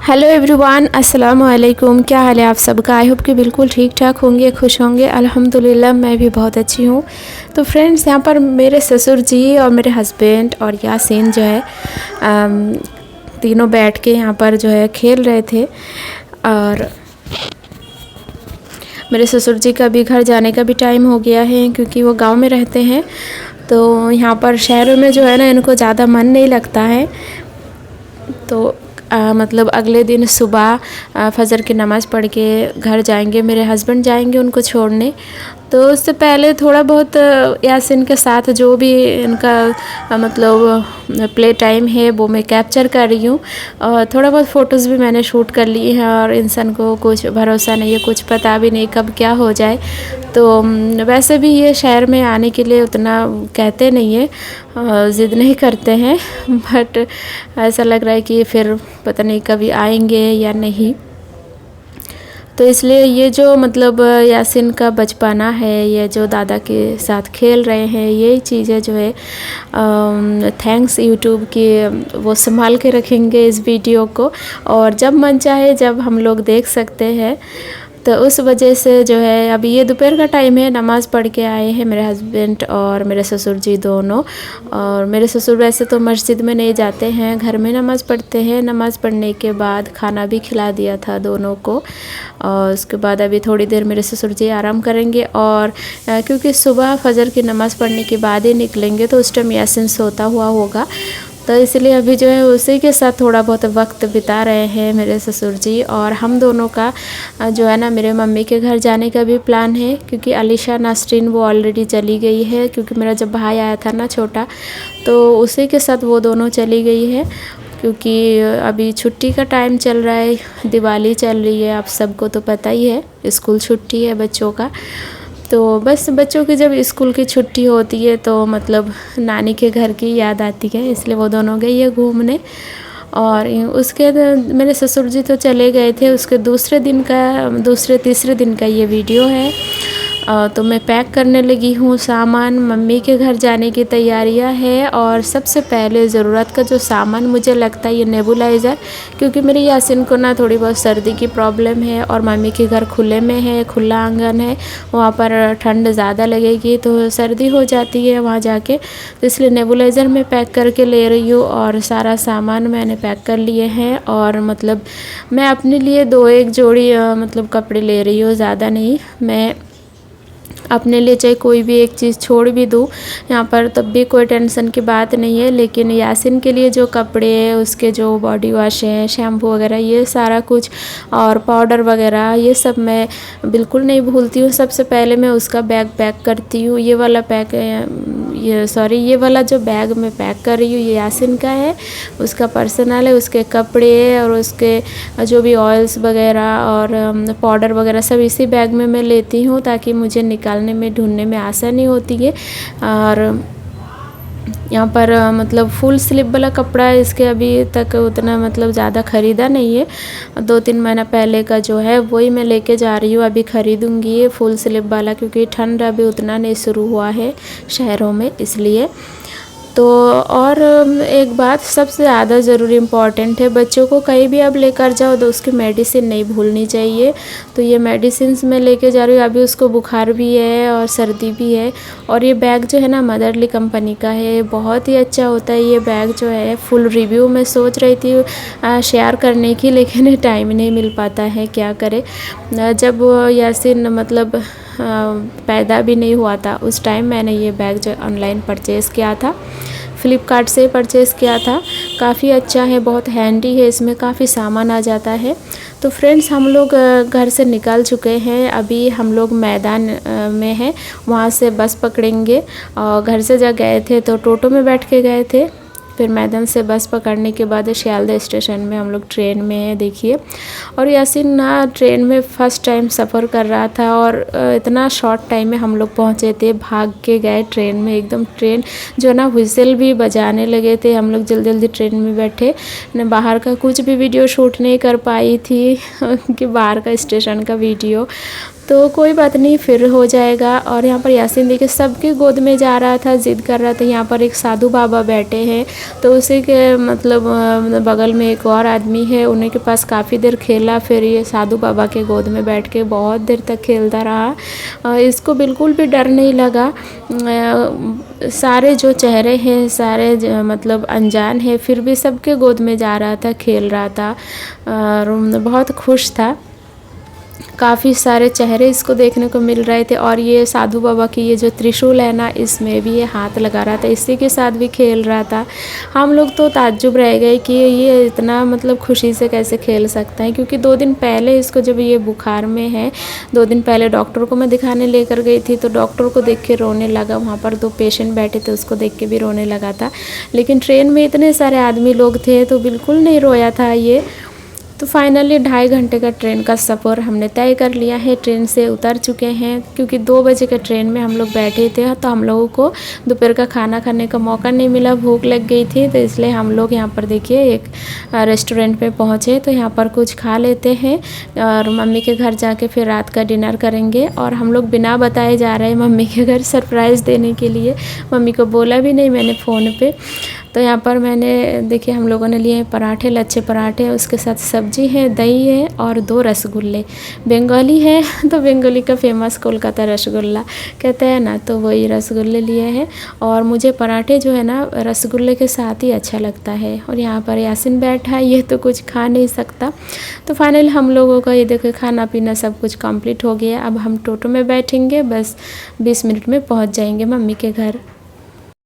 Hello everyone, अस्सलाम वालेकुम। क्या हाल है आप सबका? आई होप कि बिल्कुल ठीक ठाक होंगे, खुश होंगे। अल्हम्दुलिल्लाह मैं भी बहुत अच्छी हूँ। तो फ्रेंड्स, यहाँ पर मेरे ससुर जी और मेरे हस्बैंड और यासीन जो है तीनों बैठ के यहाँ पर जो है खेल रहे थे। और मेरे ससुर जी का भी घर जाने का भी टाइम हो गया है, क्योंकि वो गांव में रहते हैं। तो यहाँ पर शहरों में जो है ना, इनको ज़्यादा मन नहीं लगता है। तो मतलब अगले दिन सुबह फजर की नमाज़ पढ़ के घर जाएंगे। मेरे हस्बैंड जाएंगे उनको छोड़ने। तो उससे पहले थोड़ा बहुत यासिन के साथ जो भी इनका मतलब प्ले टाइम है वो मैं कैप्चर कर रही हूँ। और थोड़ा बहुत फ़ोटोज़ भी मैंने शूट कर लिए हैं। और इंसान को कुछ भरोसा नहीं है, कुछ पता भी नहीं कब क्या हो जाए। तो वैसे भी ये शहर में आने के लिए उतना कहते नहीं है, ज़िद नहीं करते हैं। बट ऐसा लग रहा है कि फिर पता नहीं कभी आएंगे या नहीं। तो इसलिए ये जो मतलब यासिन का बचपना है, ये जो दादा के साथ खेल रहे हैं, यही चीज़ें जो है थैंक्स यूट्यूब की, वो संभाल के रखेंगे इस वीडियो को। और जब मन चाहे जब हम लोग देख सकते हैं। तो उस वजह से जो है, अभी ये दोपहर का टाइम है, नमाज़ पढ़ के आए हैं मेरे हस्बैंड और मेरे ससुर जी दोनों। और मेरे ससुर वैसे तो मस्जिद में नहीं जाते हैं, घर में नमाज़ पढ़ते हैं। नमाज़ पढ़ने के बाद खाना भी खिला दिया था दोनों को। और उसके बाद अभी थोड़ी देर मेरे ससुर जी आराम करेंगे। और क्योंकि सुबह फजर की नमाज़ पढ़ने के बाद ही निकलेंगे, तो उस टाइम यासिन सोता हुआ होगा। तो इसलिए अभी जो है उसी के साथ थोड़ा बहुत वक्त बिता रहे हैं मेरे ससुर जी। और हम दोनों का जो है ना, मेरे मम्मी के घर जाने का भी प्लान है, क्योंकि अलीशा नास्रीन वो ऑलरेडी चली गई है। क्योंकि मेरा जब भाई आया था ना छोटा, तो उसी के साथ वो दोनों चली गई है। क्योंकि अभी छुट्टी का टाइम चल रहा है, दिवाली चल रही है, आप सबको तो पता ही है, स्कूल छुट्टी है बच्चों का। तो बस बच्चों की जब स्कूल की छुट्टी होती है तो मतलब नानी के घर की याद आती है, इसलिए वो दोनों गई है घूमने। और उसके मेरे ससुर जी तो चले गए थे, उसके दूसरे तीसरे दिन का ये वीडियो है। तो मैं पैक करने लगी हूँ सामान, मम्मी के घर जाने की तैयारियाँ है। और सबसे पहले ज़रूरत का जो सामान मुझे लगता है, ये नेबुलाइज़र, क्योंकि मेरे यासिन को ना थोड़ी बहुत सर्दी की प्रॉब्लम है। और मम्मी के घर खुले में है, खुला आंगन है, वहाँ पर ठंड ज़्यादा लगेगी तो सर्दी हो जाती है वहाँ जाके। तो इसलिए नेबुलाइज़र मैं पैक करके ले रही हूँ। और सारा सामान मैंने पैक कर लिए हैं। और मतलब मैं अपने लिए 2-1 जोड़ी मतलब कपड़े ले रही हूँ, ज़्यादा नहीं। मैं अपने लिए चाहे कोई भी एक चीज़ छोड़ भी दूँ यहाँ पर, तब भी कोई टेंशन की बात नहीं है। लेकिन यासिन के लिए जो कपड़े हैं, उसके जो बॉडी वॉश है, शैम्पू वगैरह, ये सारा कुछ, और पाउडर वगैरह, ये सब मैं बिल्कुल नहीं भूलती हूँ। सबसे पहले मैं उसका बैग पैक करती हूँ। ये वाला जो बैग मैं पैक कर रही हूँ, ये यासिन का है, उसका पर्सनल है। उसके कपड़े और उसके जो भी ऑयल्स वगैरह और पाउडर वगैरह सब इसी बैग में मैं लेती हूँ, ताकि मुझे निकालने में, ढूंढने में आसानी होती है। और यहाँ पर मतलब फुल स्लीव वाला कपड़ा इसके अभी तक उतना मतलब ज़्यादा ख़रीदा नहीं है। 2-3 महीना पहले का जो है वही मैं लेके जा रही हूँ। अभी ख़रीदूँगी ये फुल स्लीव वाला, क्योंकि ठंड अभी उतना नहीं शुरू हुआ है शहरों में, इसलिए। तो और एक बात सबसे ज़्यादा ज़रूरी इम्पॉर्टेंट है, बच्चों को कहीं भी आप लेकर जाओ तो उसकी मेडिसिन नहीं भूलनी चाहिए। तो ये मेडिसिन मैं लेके जा रही हूँ। अभी उसको बुखार भी है और सर्दी भी है। और ये बैग जो है ना, मदरली कंपनी का है, बहुत ही अच्छा होता है ये बैग जो है। फुल रिव्यू मैं सोच रही थी शेयर करने की, लेकिन टाइम नहीं मिल पाता है, क्या करे। जब यासिन मतलब पैदा भी नहीं हुआ था, उस टाइम मैंने ये बैग जो ऑनलाइन परचेज़ किया था, फ़्लिपकार्ट से परचेज़ किया था। काफ़ी अच्छा है, बहुत हैंडी है, इसमें काफ़ी सामान आ जाता है। तो फ्रेंड्स हम लोग घर से निकल चुके हैं, अभी हम लोग मैदान में हैं, वहाँ से बस पकड़ेंगे। और घर से जब गए थे तो टोटो में बैठ के गए थे, फिर मैदान से बस पकड़ने के बाद सियालदह स्टेशन में हम लोग ट्रेन में हैं देखिए। और यासीन ना ट्रेन में फ़र्स्ट टाइम सफ़र कर रहा था और इतना शॉर्ट टाइम में हम लोग पहुँचे थे, भाग के गए ट्रेन में एकदम। ट्रेन जो ना व्हिसल भी बजाने लगे थे, हम लोग जल्दी जल्दी ट्रेन में बैठे न, बाहर का कुछ भी वीडियो शूट नहीं कर पाई थी कि बाहर का स्टेशन का वीडियो, तो कोई बात नहीं, फिर हो जाएगा। और यहाँ पर यासीन देखिए सबके गोद में जा रहा था, ज़िद कर रहा था। यहाँ पर एक साधु बाबा बैठे हैं, तो उसी के मतलब बगल में एक और आदमी है, उन्हीं के पास काफ़ी देर खेला, फिर ये साधु बाबा के गोद में बैठ के बहुत देर तक खेलता रहा। इसको बिल्कुल भी डर नहीं लगा। सारे जो चेहरे हैं सारे मतलब अनजान है, फिर भी सबके गोद में जा रहा था, खेल रहा था और बहुत खुश था। काफ़ी सारे चेहरे इसको देखने को मिल रहे थे। और ये साधु बाबा की ये जो त्रिशूल है ना, इसमें भी ये हाथ लगा रहा था, इसी के साथ भी खेल रहा था। हम लोग तो ताज्जुब रह गए कि ये इतना मतलब खुशी से कैसे खेल सकता है, क्योंकि 2 दिन पहले इसको जब ये बुखार में है, 2 दिन पहले डॉक्टर को मैं दिखाने लेकर गई थी, तो डॉक्टर को देख के रोने लगा। वहाँ पर 2 पेशेंट बैठे थे, उसको देख के भी रोने लगा था। लेकिन ट्रेन में इतने सारे आदमी लोग थे तो बिल्कुल नहीं रोया था ये। तो फाइनली 2.5 घंटे का ट्रेन का सफ़र हमने तय कर लिया है, ट्रेन से उतर चुके हैं। क्योंकि 2 बजे के ट्रेन में हम लोग बैठे थे, तो हम लोगों को दोपहर का खाना खाने का मौका नहीं मिला, भूख लग गई थी, तो इसलिए हम लोग यहाँ पर देखिए एक रेस्टोरेंट पे पहुँचे, तो यहाँ पर कुछ खा लेते हैं और मम्मी के घर जाके फिर रात का डिनर करेंगे। और हम लोग बिना बताए जा रहे हैं मम्मी के घर सरप्राइज़ देने के लिए, मम्मी को बोला भी नहीं मैंने फ़ोन पे। तो यहाँ पर मैंने देखिए हम लोगों ने लिए पराठे, लच्छे पराठे, उसके साथ सब्जी है, दही है और 2 रसगुल्ले। बंगाली है तो बंगाली का फेमस कोलकाता रसगुल्ला कहते हैं ना, तो वही रसगुल्ले लिए हैं। और मुझे पराठे जो है ना रसगुल्ले के साथ ही अच्छा लगता है। और यहाँ पर यासीन बैठा है, ये तो कुछ खा नहीं सकता। तो फाइनली हम लोगों का ये देखो खाना पीना सब कुछ कंप्लीट हो गया। अब हम टोटो में बैठेंगे, बस 20 मिनट में पहुँच जाएंगे मम्मी के घर।